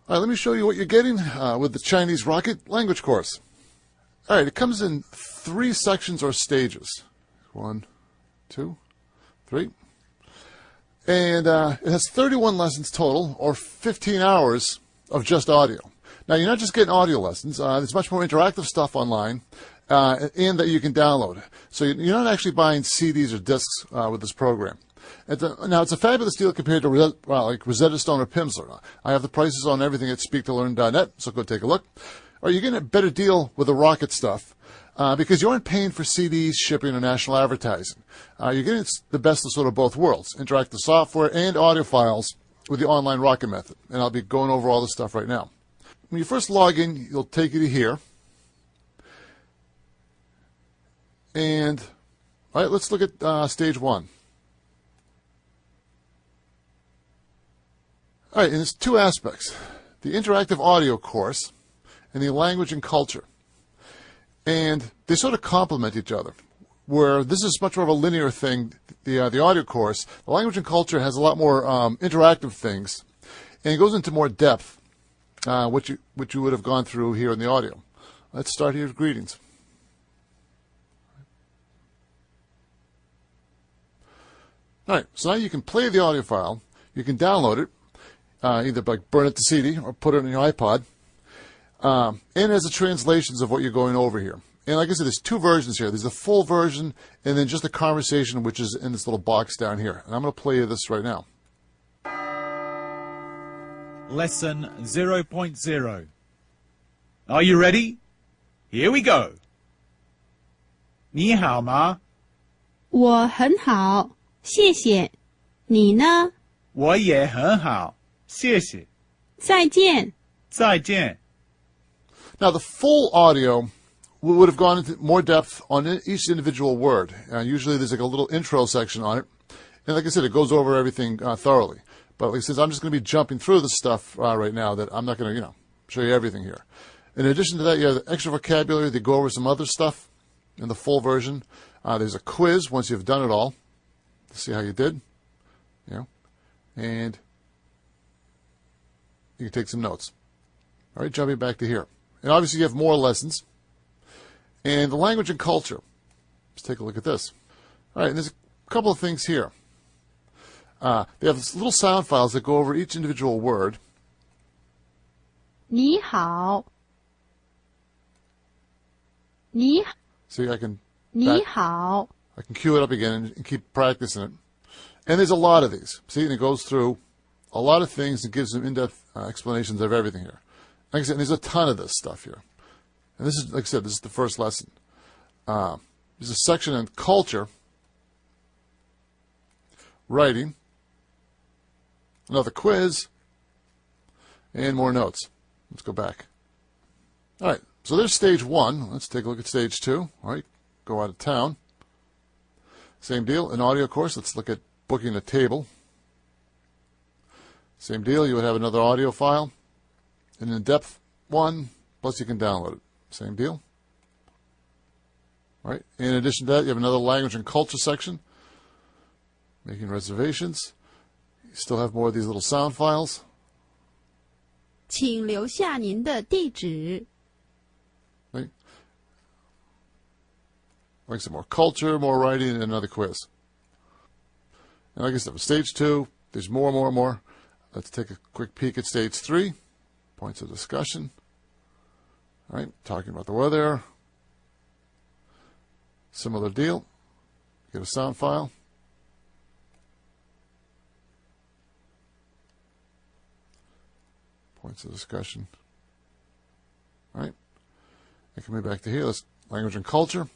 All right, let me show you what you're getting with the Chinese Rocket language course. All right, it comes in 3 sections or stages. 1, 2, 3. And it has 31 lessons total, or 15 hours of just audio. Now, you're not just getting audio lessons. There's much more interactive stuff online, and that you can download. So you're not actually buying CDs or discs with this program. Now, it's a fabulous deal compared to like Rosetta Stone or Pimsleur. I have the prices on everything at speak2learn.net, so go take a look. Or you're getting a better deal with the Rocket stuff because you aren't paying for CDs, shipping, or national advertising. You're getting the best of sort of both worlds, interactive software and audio files with the online Rocket method. And I'll be going over all this stuff right now. When you first log in, you'll take you to here. And, all right, let's look at stage 1. All right, and there's 2 aspects. The interactive audio course and the language and culture. And they sort of complement each other, where this is much more of a linear thing, the audio course. The language and culture has a lot more interactive things, and it goes into more depth, which you would have gone through here in the audio. Let's start here with greetings. All right, so now you can play the audio file. You can download it, either by burn it to CD or put it on your iPod. And there's the translations of what you're going over here. And like I said, there's 2 versions here. There's the full version and then just a conversation, which is in this little box down here. And I'm going to play you this right now. Lesson 0.0. Are you ready? Here we go. 你好吗？我很好，谢谢。你呢？我也很好，谢谢。再见。再见。Now, the full audio would have gone into more depth on each individual word. Usually there's like a little intro section on it. And like I said, it goes over everything thoroughly. But like I said, I'm just going to be jumping through this stuff right now that I'm not going to, show you everything here. In addition to that, you have the extra vocabulary. They go over some other stuff in the full version. There's a quiz once you've done it all to see how you did. And you can take some notes. All right, jumping back to here. And obviously you have more lessons. And the language and culture. Let's take a look at this. All right, and there's a couple of things here. They have these little sound files that go over each individual word. 你好。你好。See, I can 你好。I can cue it up again and keep practicing it. And there's a lot of these. See, and it goes through a lot of things and gives them in-depth explanations of everything here. Like I said, there's a ton of this stuff here. And this is, like I said, this is the first lesson. There's a section on culture, writing, another quiz, and more notes. Let's go back. All right, so there's stage 1. Let's take a look at stage 2. All right, go out of town. Same deal, an audio course. Let's look at booking a table. Same deal, you would have another audio file. An in-depth one, plus you can download it. Same deal. All right. In addition to that, you have another language and culture section. Making reservations. You still have more of these little sound files. 请留下您的地址。 Right. Like I said, more culture, more writing, and another quiz. And like I said, for stage 2, there's more. Let's take a quick peek at stage 3. Points of discussion. All right, talking about the weather. Similar deal. Get a sound file. Points of discussion. All right. And coming back to here, let's language and culture.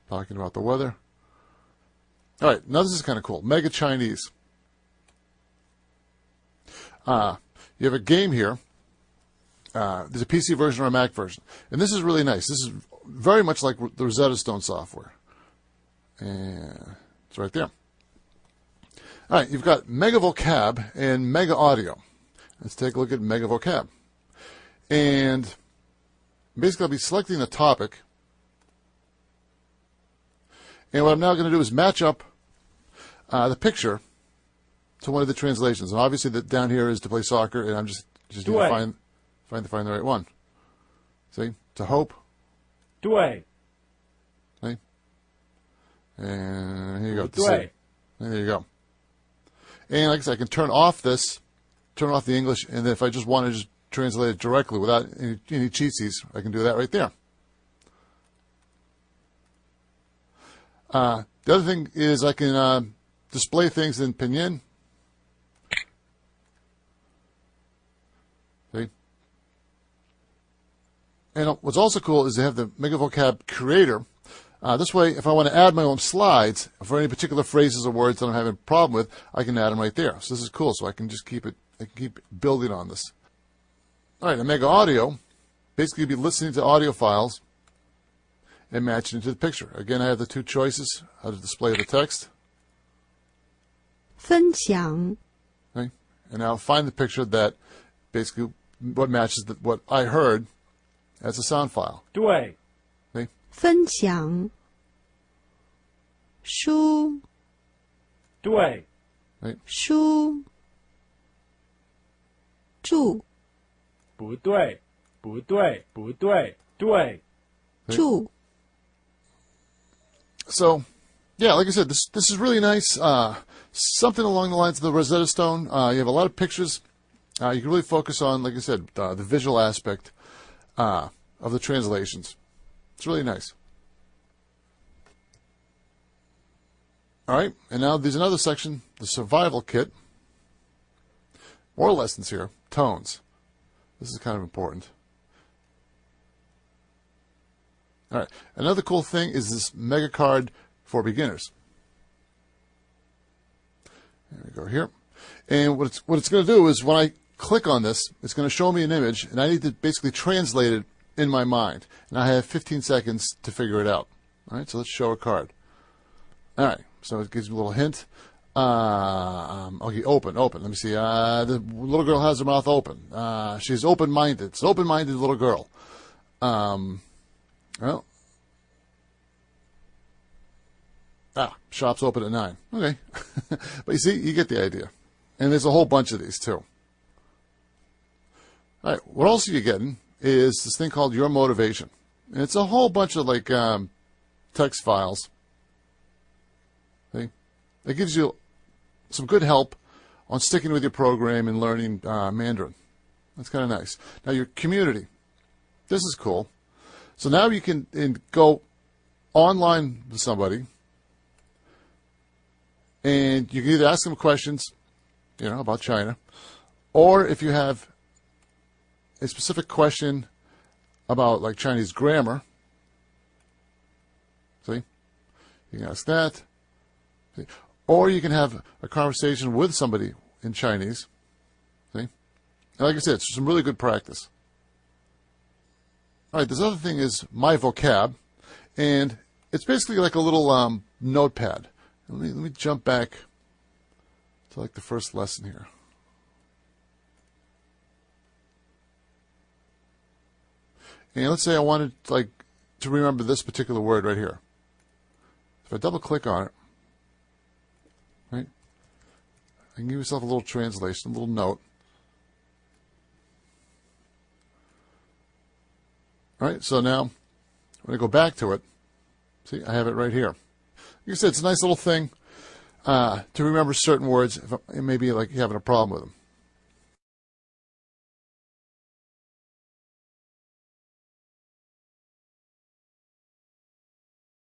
Talking about the weather. All right, now this is kind of cool. Mega Chinese. You have a game here. There's a PC version or a Mac version. And this is really nice. This is very much like the Rosetta Stone software. And it's right there. All right, you've got Mega Vocab and Mega Audio. Let's take a look at Mega Vocab. And basically I'll be selecting a topic. And what I'm now going to do is match up the picture to one of the translations. And obviously down here is to play soccer, and I'm just Just need to find the right one. See? To hope. 对 See? And here you go. 不对 And there you go. And like I said, I can turn off the English, and then if I just want to just translate it directly without any cheatsies, I can do that right there. The other thing is I can display things in pinyin. See? And what's also cool is they have the Mega Vocab Creator. This way, if I want to add my own slides for any particular phrases or words that I'm having a problem with, I can add them right there. So this is cool. So I can just keep building on this. All right, a Mega Audio, basically you'll be listening to audio files and matching it to the picture. Again, I have the two choices, how to display the text. 分享 Okay? And I'll find the picture that basically what matches what I heard as a sound file. 对 Okay? 分享书对 书住不对不对不对对 住 So, yeah, like I said, this is really nice. Something along the lines of the Rosetta Stone. You have a lot of pictures. You can really focus on, like I said, the visual aspect of the translations. It's really nice. All right, and now there's another section, the survival kit. More lessons here, tones. This is kind of important. All right, another cool thing is this mega card for beginners. There we go here. And what it's going to do is when I click on this, it's going to show me an image, and I need to basically translate it in my mind. And I have 15 seconds to figure it out. All right, so let's show a card. All right, so it gives me a little hint. Okay, open. Let me see. The little girl has her mouth open. She's open-minded. It's an open-minded little girl. Well, shop's open at 9. Okay. But you see, you get the idea. And there's a whole bunch of these, too. All right, what else are you getting is this thing called Your Motivation. And it's a whole bunch of, like, text files. See? It gives you some good help on sticking with your program and learning Mandarin. That's kind of nice. Now, your community. This is cool. So now you can go online with somebody, and you can either ask them questions, about China, or if you have a specific question about, like, Chinese grammar, see, you can ask that, see? Or you can have a conversation with somebody in Chinese, see. And like I said, it's some really good practice. All right, this other thing is My Vocab, and it's basically like a little notepad. Let me jump back to like the first lesson here. And let's say I wanted to remember this particular word right here. If I double click on it, right, I can give myself a little translation, a little note. All right, so now when I go back to it, see, I have it right here. Like I said, it's a nice little thing to remember certain words if maybe like you're having a problem with them.